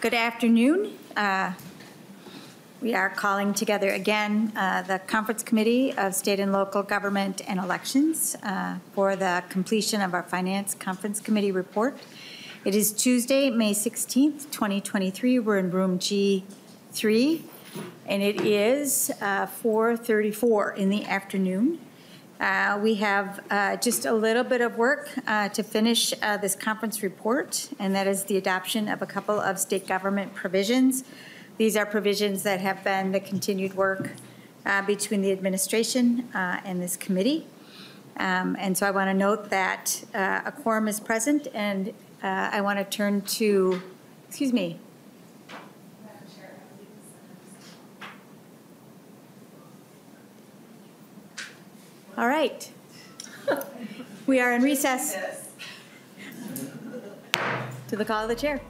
Good afternoon. We are calling together again the Conference Committee of State and Local Government and Elections for the completion of our Finance Conference Committee report. It is Tuesday, May 16th, 2023. We're in room G3, and it is 4:34 in the afternoon. We have just a little bit of work to finish this conference report, and that is the adoption of a couple of state government provisions. These are provisions that have been the continued work between the administration and this committee. And so I want to note that a quorum is present, and I want to turn to, excuse me. All right. We are in recess to the call of the chair.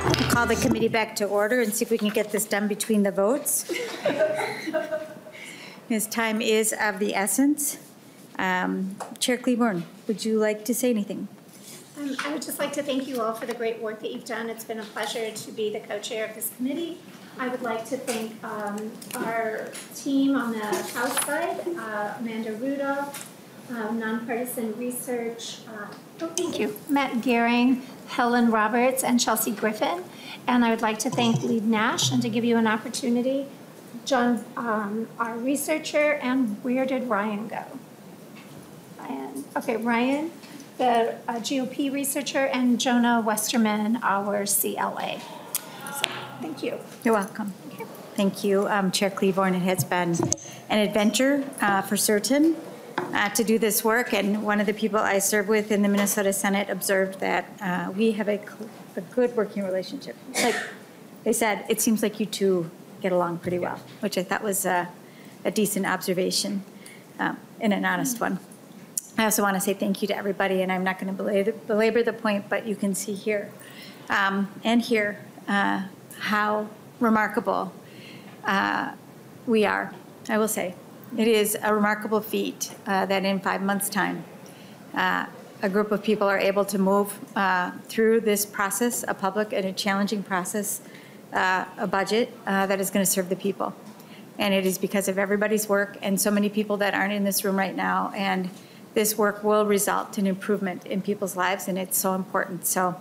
We'll call the committee back to order and see if we can get this done between the votes. As time is of the essence. Chair Klevorn, would you like to say anything? I would just like to thank you all for the great work that you've done. It's been a pleasure to be the co-chair of this committee. I would like to thank our team on the House side, Amanda Rudolph, Nonpartisan Research, thank you, Matt Gehring, Helen Roberts, and Chelsea Griffin. And I would like to thank Lead Nash, and to give you an opportunity, John, our researcher, and where did Ryan go? Ryan, the GOP researcher, and Jonah Westerman, our CLA. So, thank you. You're welcome. Thank you, Chair Klevorn. It has been an adventure for certain to do this work, and one of the people I serve with in the Minnesota Senate observed that we have a good working relationship. Like they said, it seems like you two get along pretty well, which I thought was a decent observation and an honest one. I also want to say thank you to everybody, and I'm not going to belabor the point, but you can see here and here how remarkable we are. I will say it is a remarkable feat that in 5 months' time, a group of people are able to move through this process, a public and a challenging process, a budget that is going to serve the people. And it is because of everybody's work and so many people that aren't in this room right now. And this work will result in improvement in people's lives, and it's so important. So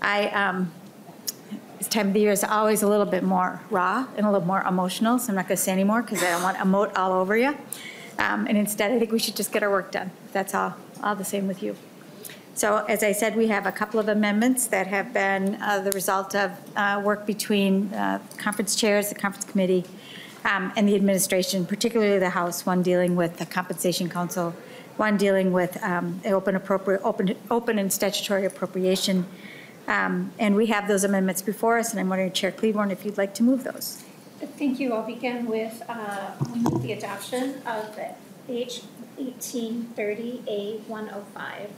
this time of the year is always a little bit more raw and a little more emotional, so I'm not going to say any more because I don't want to emote all over you. And instead, I think we should just get our work done. That's all the same with you. So as I said, we have a couple of amendments that have been the result of work between conference chairs, the conference committee, and the administration, particularly the House, one dealing with the Compensation Council, one dealing with open and statutory appropriation. And we have those amendments before us, and I'm wondering, Chair Klevorn, if you'd like to move those. Thank you. I'll begin with the adoption of the HF1830A105.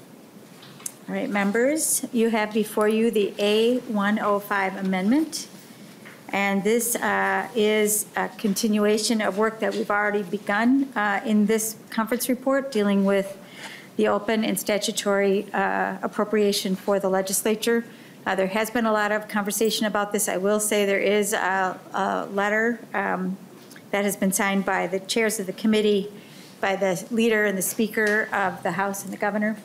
All right, members, you have before you the A105 amendment. And this is a continuation of work that we've already begun in this conference report dealing with the open and statutory appropriation for the legislature. There has been a lot of conversation about this. I will say there is a letter that has been signed by the chairs of the committee, by the leader and the speaker of the House and the governor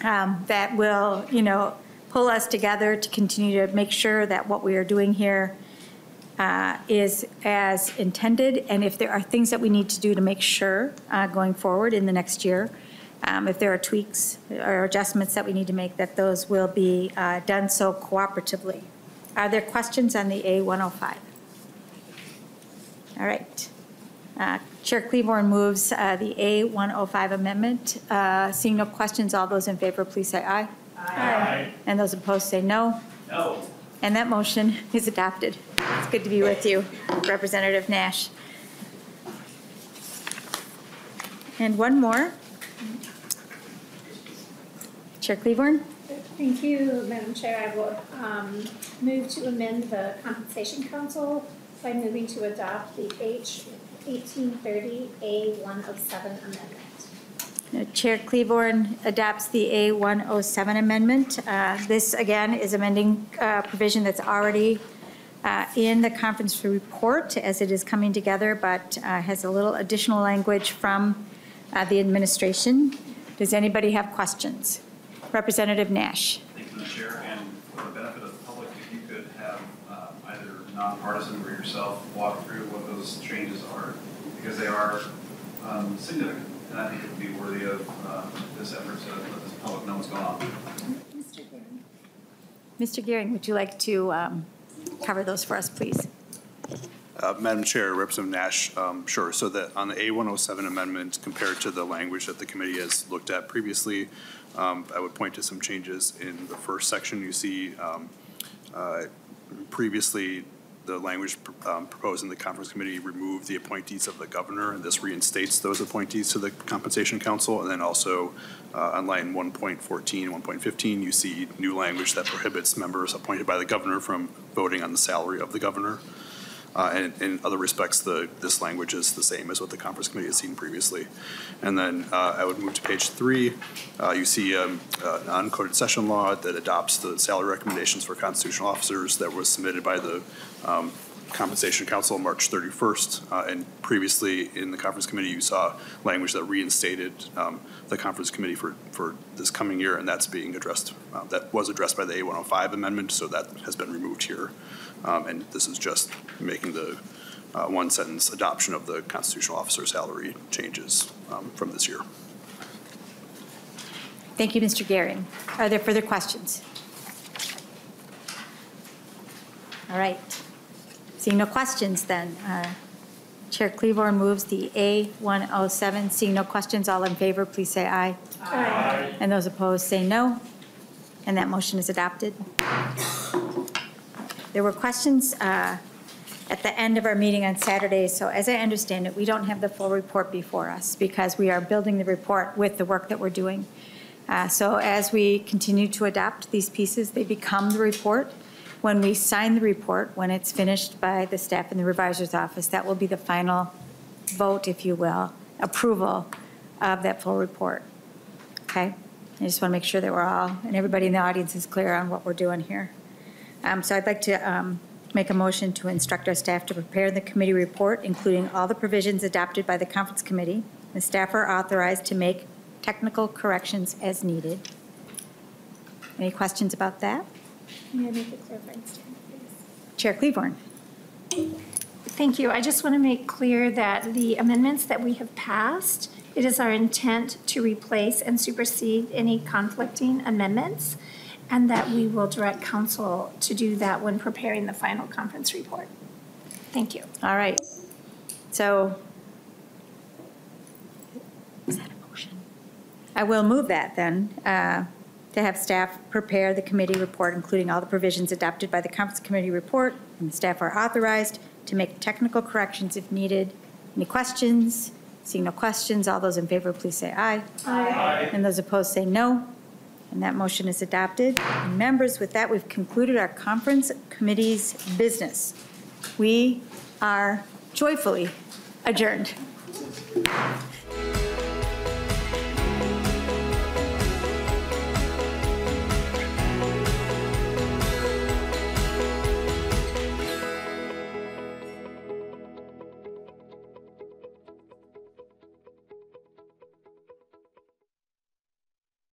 that will, pull us together to continue to make sure that what we are doing here is as intended, and if there are things that we need to do to make sure going forward in the next year, if there are tweaks or adjustments that we need to make, that those will be done so cooperatively. Are there questions on the A105? All right. Chair Klevorn moves the A105 amendment. Seeing no questions, all those in favor, please say aye. Aye. And those opposed say no. No. And that motion is adopted. It's good to be with you, Representative Nash. And one more. Chair Klevorn. Thank you, Madam Chair. I will move to amend the Compensation Council by moving to adopt the H1830A107 amendment. Chair Klevorn adopts the A107 amendment. This, again, is amending provision that's already in the conference report as it is coming together, but has a little additional language from the administration. Does anybody have questions? Representative Nash. Thank you, Madam Chair. And for the benefit of the public, if you could have either nonpartisan or yourself walk through what those changes are, because they are significant. And I think it would be worthy of this effort to let the public know what's going on. Mr. Gehring. Mr. Gehring, would you like to cover those for us, please? Madam Chair, Representative Nash, sure. So that on the A107 amendment, compared to the language that the committee has looked at previously, I would point to some changes in the first section. You see previously the language proposed in the conference committee removed the appointees of the governor, and this reinstates those appointees to the compensation council. And then also on line 1.14, 1.15, you see new language that prohibits members appointed by the governor from voting on the salary of the governor. And in other respects, this language is the same as what the conference committee has seen previously. And then I would move to page 3. You see an uncoded session law that adopts the salary recommendations for constitutional officers that was submitted by the Compensation Council on March 31st. And previously in the conference committee, you saw language that reinstated the conference committee for this coming year, and that's being addressed. That was addressed by the A105 amendment, so that has been removed here. And this is just making the one sentence adoption of the constitutional officer salary changes from this year. Thank you, Mr. Gehring. Are there further questions? All right. Seeing no questions, then Chair Klevorn moves the A107. Seeing no questions, all in favor, please say aye. Aye. And those opposed say no. And that motion is adopted. There were questions at the end of our meeting on Saturday, so as I understand it, we don't have the full report before us because we are building the report with the work that we're doing. So as we continue to adopt these pieces, they become the report. When we sign the report, when it's finished by the staff in the revisor's office, that will be the final vote, if you will, approval of that full report. Okay? I just want to make sure that we're all, and everybody in the audience is clear on what we're doing here. So I'd like to make a motion to instruct our staff to prepare the committee report, including all the provisions adopted by the conference committee. The staff are authorized to make technical corrections as needed. Any questions about that? May I make a clarifying statement, please? Chair Klevorn. Thank you. I just want to make clear that the amendments that we have passed, it is our intent to replace and supersede any conflicting amendments, and that we will direct council to do that when preparing the final conference report. Thank you. All right. So, is that a motion? I will move that then, to have staff prepare the committee report, including all the provisions adopted by the conference committee report, and the staff are authorized to make technical corrections if needed. Any questions? Seeing no questions, all those in favor, please say aye. Aye. And those opposed say no. And that motion is adopted. And members, with that, we've concluded our conference committee's business. We are joyfully adjourned.